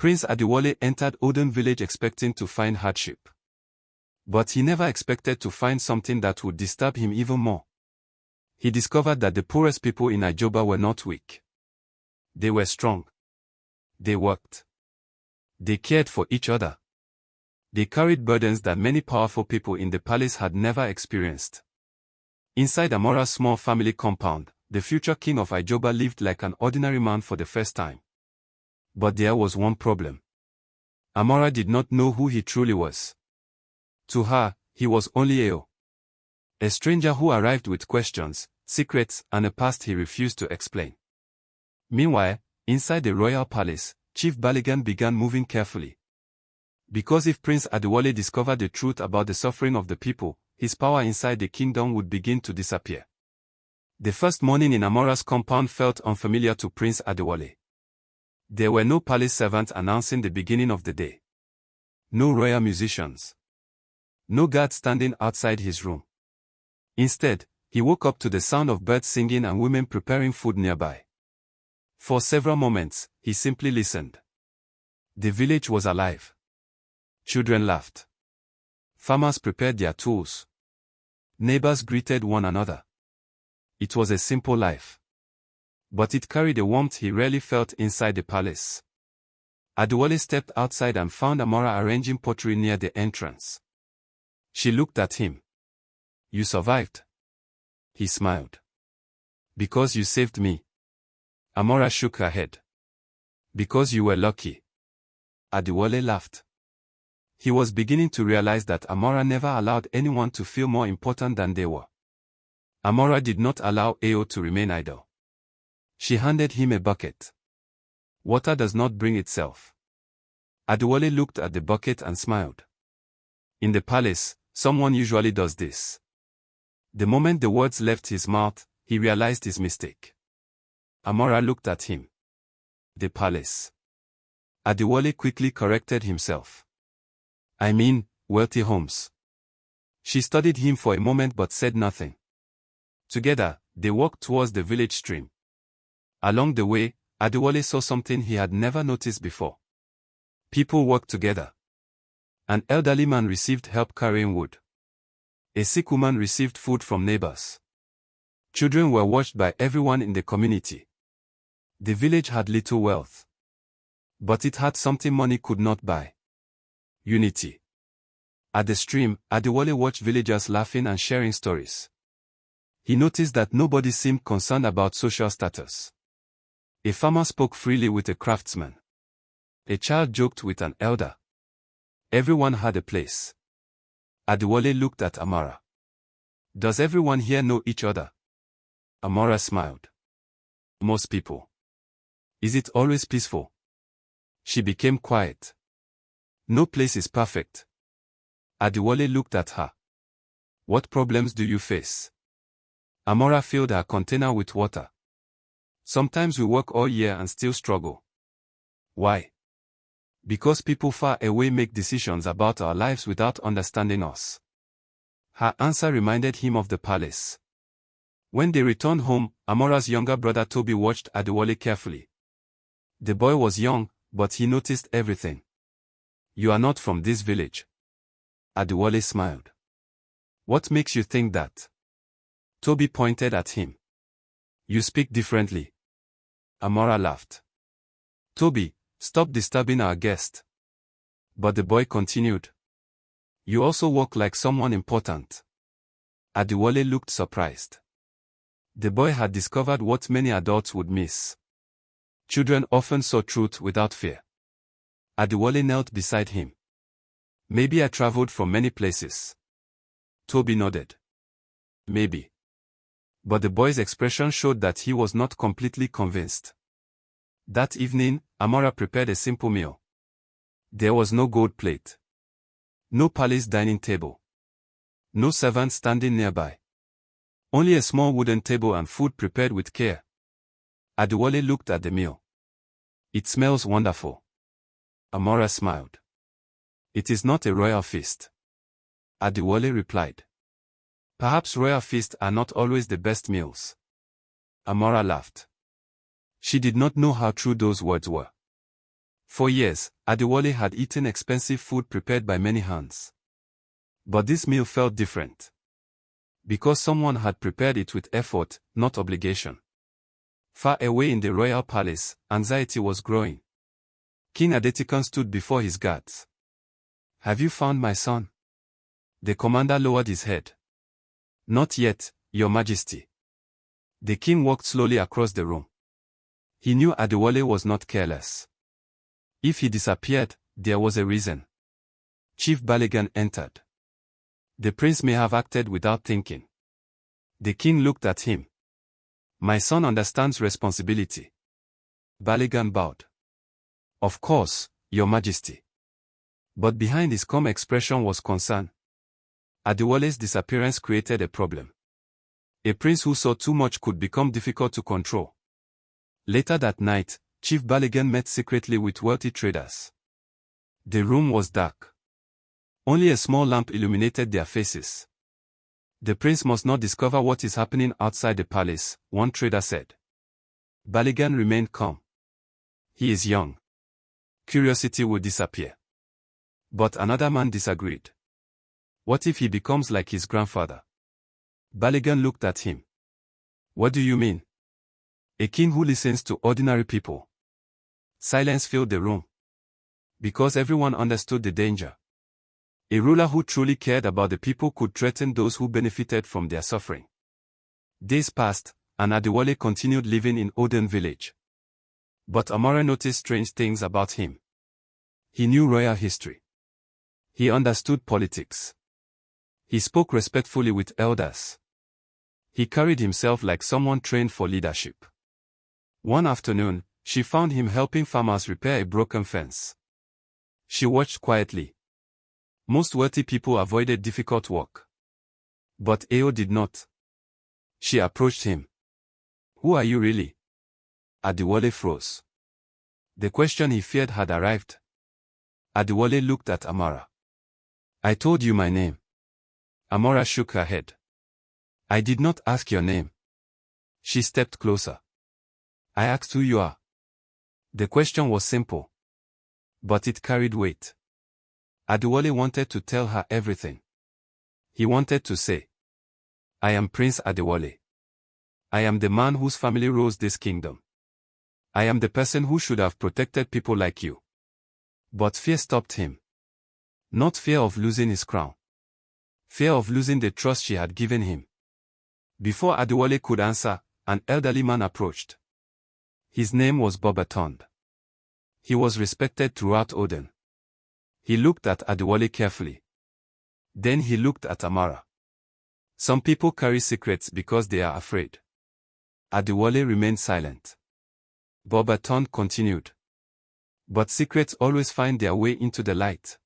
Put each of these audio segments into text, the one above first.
Prince Adewale entered Oden village expecting to find hardship. But he never expected to find something that would disturb him even more. He discovered that the poorest people in Ijoba were not weak. They were strong. They worked. They cared for each other. They carried burdens that many powerful people in the palace had never experienced. Inside Amora's small family compound, the future king of Ijoba lived like an ordinary man for the first time. But there was one problem. Amora did not know who he truly was. To her, he was only Eo. A stranger who arrived with questions, secrets, and a past he refused to explain. Meanwhile, inside the royal palace, Chief Baligan began moving carefully. Because if Prince Adewale discovered the truth about the suffering of the people, his power inside the kingdom would begin to disappear. The first morning in Amora's compound felt unfamiliar to Prince Adewale. There were no palace servants announcing the beginning of the day. No royal musicians. No guard standing outside his room. Instead, he woke up to the sound of birds singing and women preparing food nearby. For several moments, he simply listened. The village was alive. Children laughed. Farmers prepared their tools. Neighbors greeted one another. It was a simple life. But it carried a warmth he rarely felt inside the palace. Adewale stepped outside and found Amora arranging pottery near the entrance. She looked at him. "You survived." He smiled. "Because you saved me." Amora shook her head. "Because you were lucky." Adewale laughed. He was beginning to realize that Amora never allowed anyone to feel more important than they were. Amora did not allow Eo to remain idle. She handed him a bucket. "Water does not bring itself." Adewale looked at the bucket and smiled. "In the palace, someone usually does this." The moment the words left his mouth, he realized his mistake. Amora looked at him. "The palace." Adewale quickly corrected himself. "I mean, wealthy homes." She studied him for a moment but said nothing. Together, they walked towards the village stream. Along the way, Adewale saw something he had never noticed before. People worked together. An elderly man received help carrying wood. A sick woman received food from neighbors. Children were watched by everyone in the community. The village had little wealth. But it had something money could not buy. Unity. At the stream, Adewale watched villagers laughing and sharing stories. He noticed that nobody seemed concerned about social status. A farmer spoke freely with a craftsman. A child joked with an elder. Everyone had a place. Adewale looked at Amora. "Does everyone here know each other?" Amora smiled. "Most people." "Is it always peaceful?" She became quiet. "No place is perfect." Adewale looked at her. "What problems do you face?" Amora filled her container with water. "Sometimes we work all year and still struggle." "Why?" "Because people far away make decisions about our lives without understanding us." Her answer reminded him of the palace. When they returned home, Amora's younger brother Toby watched Adewale carefully. The boy was young, but he noticed everything. "You are not from this village." Adewale smiled. "What makes you think that?" Toby pointed at him. "You speak differently." Amora laughed. "Toby, stop disturbing our guest." But the boy continued. "You also walk like someone important." Adewale looked surprised. The boy had discovered what many adults would miss. Children often saw truth without fear. Adewale knelt beside him. "Maybe I traveled from many places." Toby nodded. "Maybe." But the boy's expression showed that he was not completely convinced. That evening, Amora prepared a simple meal. There was no gold plate. No palace dining table. No servant standing nearby. Only a small wooden table and food prepared with care. Adewale looked at the meal. "It smells wonderful." Amora smiled. "It is not a royal feast." Adewale replied. "Perhaps royal feasts are not always the best meals." Amora laughed. She did not know how true those words were. For years, Adewale had eaten expensive food prepared by many hands. But this meal felt different. Because someone had prepared it with effort, not obligation. Far away in the royal palace, anxiety was growing. King Adetikan stood before his guards. "Have you found my son?" The commander lowered his head. "Not yet, Your Majesty." The king walked slowly across the room. He knew Adewale was not careless. If he disappeared, there was a reason. Chief Balogun entered. The prince may have acted without thinking. The king looked at him. "My son understands responsibility." Balogun bowed. "Of course, Your Majesty." But behind his calm expression was concern. Adewale's disappearance created a problem. A prince who saw too much could become difficult to control. Later that night, Chief Balogun met secretly with wealthy traders. The room was dark. Only a small lamp illuminated their faces. "The prince must not discover what is happening outside the palace," one trader said. Balogun remained calm. "He is young. Curiosity will disappear." But another man disagreed. "What if he becomes like his grandfather?" Balogun looked at him. "What do you mean?" "A king who listens to ordinary people." Silence filled the room. Because everyone understood the danger. A ruler who truly cared about the people could threaten those who benefited from their suffering. Days passed, and Adewale continued living in Oden village. But Amara noticed strange things about him. He knew royal history. He understood politics. He spoke respectfully with elders. He carried himself like someone trained for leadership. One afternoon, she found him helping farmers repair a broken fence. She watched quietly. Most wealthy people avoided difficult work. But Eo did not. She approached him. "Who are you really?" Adewale froze. The question he feared had arrived. Adewale looked at Amara. "I told you my name." Amara shook her head. "I did not ask your name." She stepped closer. "I asked who you are." The question was simple. But it carried weight. Adewale wanted to tell her everything. He wanted to say, "I am Prince Adewale. I am the man whose family rose this kingdom. I am the person who should have protected people like you." But fear stopped him. Not fear of losing his crown. Fear of losing the trust she had given him. Before Adewale could answer, an elderly man approached. His name was Bobatond. He was respected throughout Oden. He looked at Adewale carefully. Then he looked at Amara. Some people carry secrets because they are afraid. Adewale remained silent. Bobatond continued. But secrets always find their way into the light.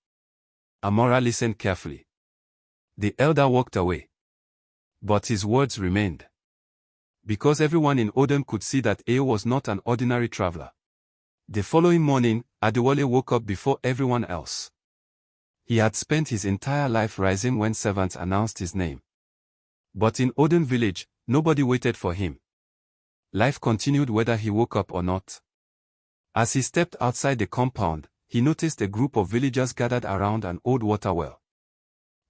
Amara listened carefully. The elder walked away. But his words remained. Because everyone in Oden could see that Eo was not an ordinary traveler. The following morning, Adewale woke up before everyone else. He had spent his entire life rising when servants announced his name. But in Oden village, nobody waited for him. Life continued whether he woke up or not. As he stepped outside the compound, he noticed a group of villagers gathered around an old water well.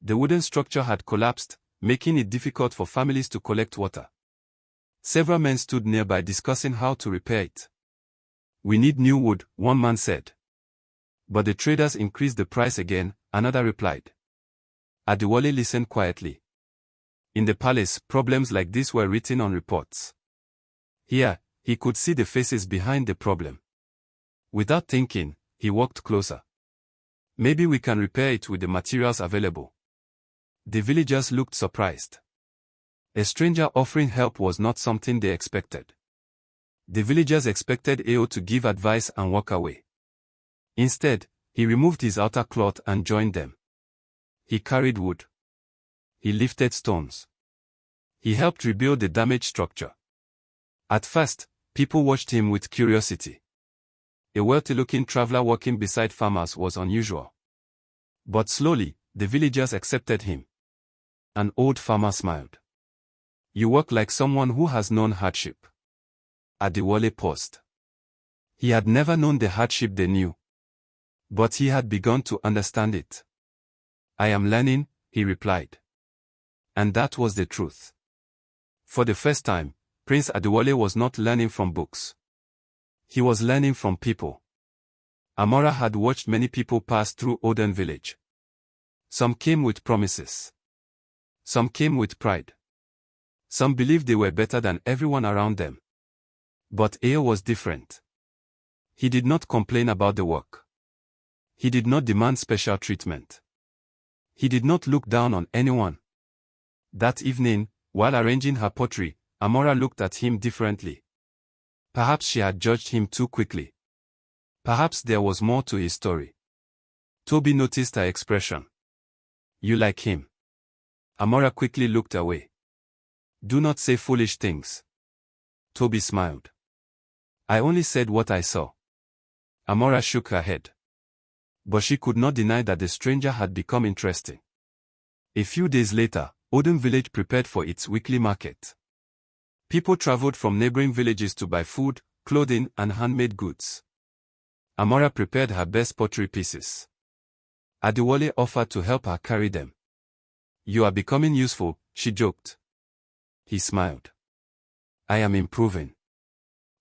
The wooden structure had collapsed, making it difficult for families to collect water. Several men stood nearby discussing how to repair it. "We need new wood," one man said. "But the traders increased the price again," another replied. Adewale listened quietly. In the palace, problems like this were written on reports. Here, he could see the faces behind the problem. Without thinking, he walked closer. "Maybe we can repair it with the materials available." The villagers looked surprised. A stranger offering help was not something they expected. The villagers expected Eo to give advice and walk away. Instead, he removed his outer cloth and joined them. He carried wood. He lifted stones. He helped rebuild the damaged structure. At first, people watched him with curiosity. A wealthy-looking traveler walking beside farmers was unusual. But slowly, the villagers accepted him. An old farmer smiled. "You work like someone who has known hardship." Adewale paused. He had never known the hardship they knew. But he had begun to understand it. I am learning, he replied. And that was the truth. For the first time, Prince Adewale was not learning from books. He was learning from people. Amora had watched many people pass through Oden village. Some came with promises. Some came with pride. Some believed they were better than everyone around them. But Ayo was different. He did not complain about the work. He did not demand special treatment. He did not look down on anyone. That evening, while arranging her pottery, Amora looked at him differently. Perhaps she had judged him too quickly. Perhaps there was more to his story. Toby noticed her expression. You like him? Amora quickly looked away. Do not say foolish things. Toby smiled. I only said what I saw. Amora shook her head. But she could not deny that the stranger had become interesting. A few days later, Oden village prepared for its weekly market. People traveled from neighboring villages to buy food, clothing, and handmade goods. Amora prepared her best pottery pieces. Adewale offered to help her carry them. You are becoming useful, she joked. He smiled. I am improving.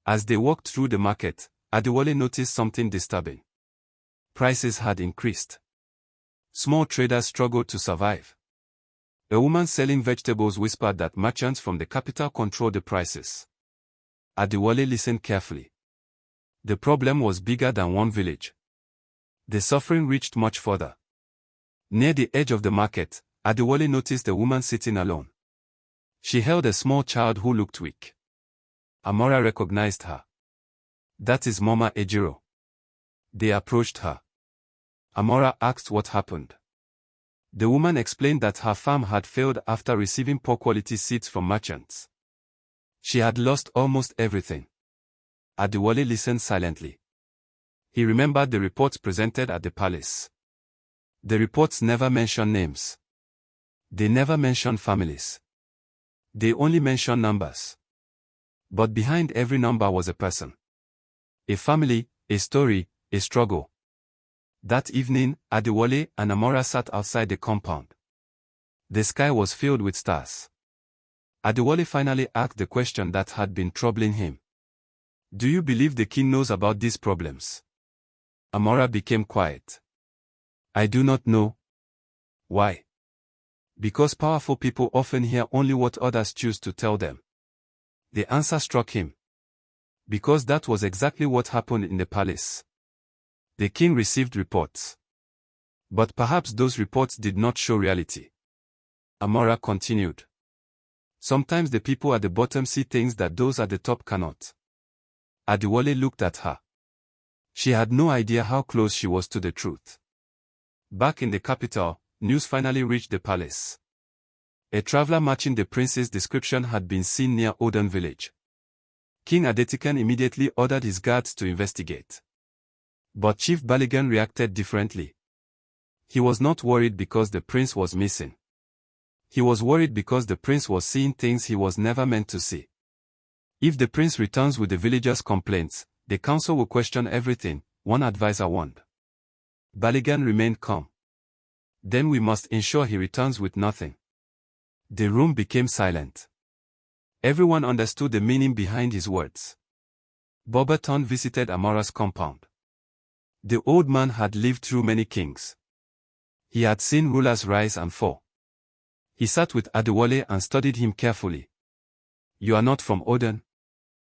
As they walked through the market, Adewale noticed something disturbing. Prices had increased. Small traders struggled to survive. A woman selling vegetables whispered that merchants from the capital controlled the prices. Adewale listened carefully. The problem was bigger than one village. The suffering reached much further. Near the edge of the market, Adewale noticed a woman sitting alone. She held a small child who looked weak. Amora recognized her. That is Mama Ejiro. They approached her. Amora asked what happened. The woman explained that her farm had failed after receiving poor-quality seeds from merchants. She had lost almost everything. Adewale listened silently. He remembered the reports presented at the palace. The reports never mentioned names. They never mentioned families. They only mentioned numbers. But behind every number was a person. A family, a story, a struggle. That evening, Adewale and Amora sat outside the compound. The sky was filled with stars. Adewale finally asked the question that had been troubling him. Do you believe the king knows about these problems? Amora became quiet. I do not know. Why? Because powerful people often hear only what others choose to tell them. The answer struck him. Because that was exactly what happened in the palace. The king received reports. But perhaps those reports did not show reality. Amora continued. Sometimes the people at the bottom see things that those at the top cannot. Adewale looked at her. She had no idea how close she was to the truth. Back in the capital, news finally reached the palace. A traveler matching the prince's description had been seen near Oden village. King Adetikan immediately ordered his guards to investigate. But Chief Baligan reacted differently. He was not worried because the prince was missing. He was worried because the prince was seeing things he was never meant to see. If the prince returns with the villagers' complaints, the council will question everything, one advisor warned. Baligan remained calm. Then we must ensure he returns with nothing. The room became silent. Everyone understood the meaning behind his words. Bobaton visited Amora's compound. The old man had lived through many kings. He had seen rulers rise and fall. He sat with Adewale and studied him carefully. You are not from Oden?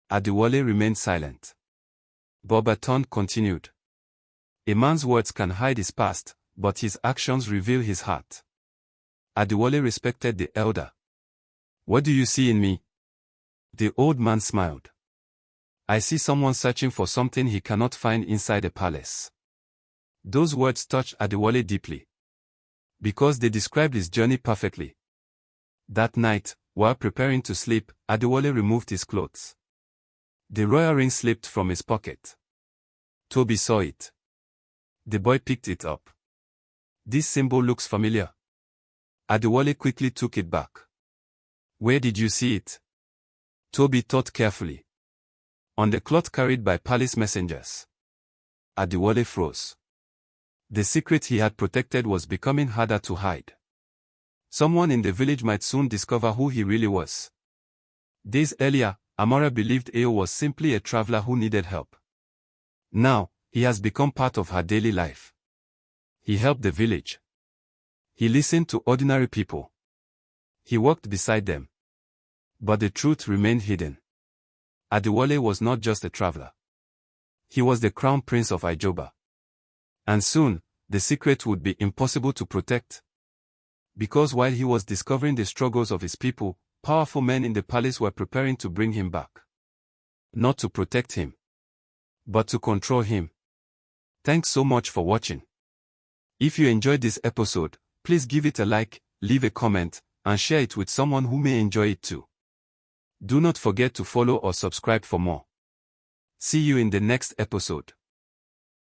Adewale remained silent. Bobaton continued. A man's words can hide his past, but his actions reveal his heart. Adewale respected the elder. What do you see in me? The old man smiled. I see someone searching for something he cannot find inside a palace. Those words touched Adewale deeply. Because they described his journey perfectly. That night, while preparing to sleep, Adewale removed his clothes. The royal ring slipped from his pocket. Toby saw it. The boy picked it up. This symbol looks familiar. Adewale quickly took it back. Where did you see it? Toby thought carefully. On the cloth carried by palace messengers. Adewale froze. The secret he had protected was becoming harder to hide. Someone in the village might soon discover who he really was. Days earlier, Amara believed Ao was simply a traveler who needed help. Now, he has become part of her daily life. He helped the village. He listened to ordinary people. He walked beside them. But the truth remained hidden. Adewale was not just a traveler. He was the crown prince of Ijoba. And soon, the secret would be impossible to protect. Because while he was discovering the struggles of his people, powerful men in the palace were preparing to bring him back. Not to protect him, but to control him. Thanks so much for watching. If you enjoyed this episode, please give it a like, leave a comment, and share it with someone who may enjoy it too. Do not forget to follow or subscribe for more. See you in the next episode.